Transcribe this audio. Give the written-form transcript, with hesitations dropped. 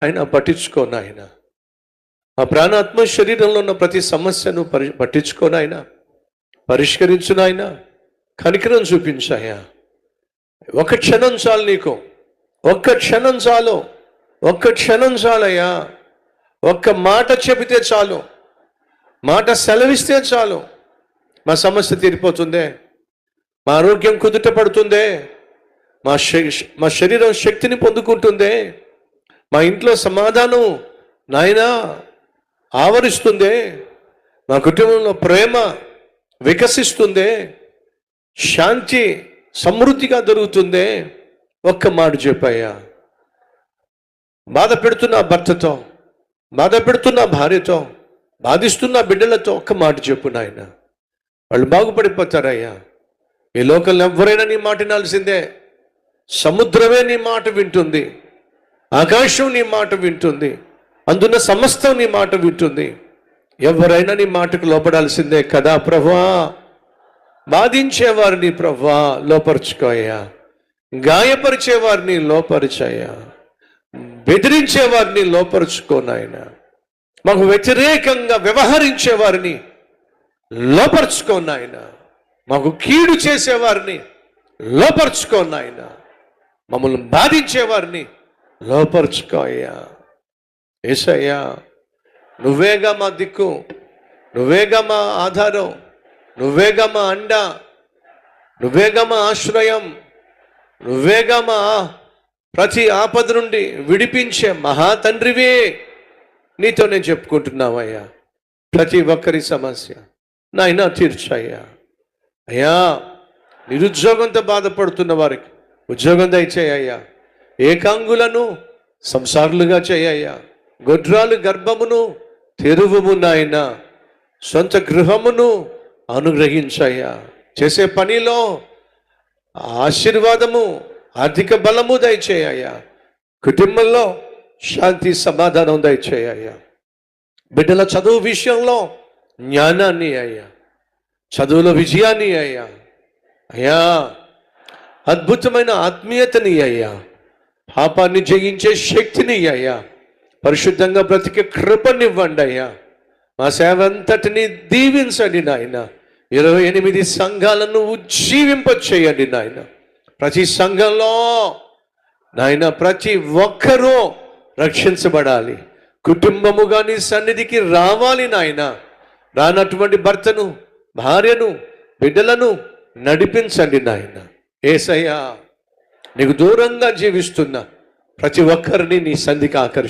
ఆయన పట్టించుకోను ఆయన. ఆ ప్రాణాత్మ శరీరంలో ఉన్న ప్రతి సమస్యను పట్టించుకోను ఆయన, పరిష్కరించు నాయన, కనికరం చూపించాయా. ఒక క్షణం చాలు నీకు, ఒక్క క్షణం చాలు, ఒక్క క్షణం చాలయ్యా. ఒక్క మాట చెబితే చాలు, మాట సెలవిస్తే చాలు, మా సమస్య తీరిపోతుందే, మా ఆరోగ్యం కుదుట పడుతుందే, మా శరీరం శక్తిని పొందుకుంటుందే, మా ఇంట్లో సమాధానం నాయనా ఆవరిస్తుందే, మా కుటుంబంలో ప్రేమ వికసిస్తుందే, శాంతి సమృద్ధిగా దొరుకుతుందే. ఒక్క మాట చెప్పయ్యా. బాధ పెడుతున్న భర్తతో, బాధ పెడుతున్న భార్యతో, బాధిస్తున్న బిడ్డలతో ఒక్క మాట చెప్పు నాయన, వాళ్ళు బాగుపడిపోతారయ్యా. ఈ లోకంలో ఎవరైనా నీ మాట వినాల్సిందే. సముద్రమే నీ మాట వింటుంది, ఆకాశం నీ మాట వింటుంది, అందున్న సమస్తం నీ మాట వింటుంది. ఎవరైనా నీ మాటకు లోపడాల్సిందే కదా ప్రభువా. బాధించేవారిని ప్రభువా లోపరుచుకోయ్యా, గాయపరిచేవారిని లోపరిచయ్యా, బెదిరించేవారిని లోపరుచుకోనాయన, మాకు వ్యతిరేకంగా వ్యవహరించేవారిని లోపరుచుకోనాయన, మాకు కీడు చేసేవారిని లోపరుచుకోనాయన, మమ్మల్ని బాధించేవారిని లోపరుచుకోయ్యా. యేసయ్యా, నువ్వేగా మా దిక్కు, నువ్వేగా మా ఆధారం, నువ్వేగా మా అండ, నువ్వేగా మా ఆశ్రయం, నువ్వేగా మా ప్రతి ఆపద నుండి విడిపించే మహాతండ్రివే. నీతో నేను చెప్పుకుంటున్నావయ్యా. ప్రతి ఒక్కరి సమస్య నాయనా తీర్చయ్యా. అయ్యా, నిరుద్యోగంతో బాధపడుతున్న వారికి ఉద్యోగం దయచేయ్యా. ఏకాంగులను సంసారులుగా చేయయ్యా. గొడ్రాలు గర్భమును తెరువుము నాయన, సొంత గృహమును అనుగ్రహించయ్యా. చేసే పనిలో ఆశీర్వాదము, ఆర్థిక బలము దయచేయ్యా. కుటుంబంలో శాంతి సమాధానం దయచేయ్యా. బిడ్డల చదువు విషయంలో జ్ఞానాన్ని అయ్యా, చదువులో విజయాన్ని అయ్యా. అయ్యా, అద్భుతమైన ఆత్మీయతని అయ్యా, పాపాన్ని జయించే శక్తిని అయ్యా, పరిశుద్ధంగా బ్రతికే కృపనివ్వండి అయ్యా. మా సేవ అంతటిని దీవించండి నాయన. 28 సంఘాలను ఉజ్జీవింపచేయండి నాయన. ప్రతి సంఘంలో నాయన ప్రతి ఒక్కరూ రక్షించబడాలి, కుటుంబముగా నీ సన్నిధికి రావాలి నాయన. రానటువంటి భర్తను, భార్యను, బిడ్డలను నడిపించండి నాయన. యేసయ్యా, నీకు దూరంగా జీవిస్తున్న ప్రతి ఒక్కరిని నీ సన్నిధికి ఆకర్షి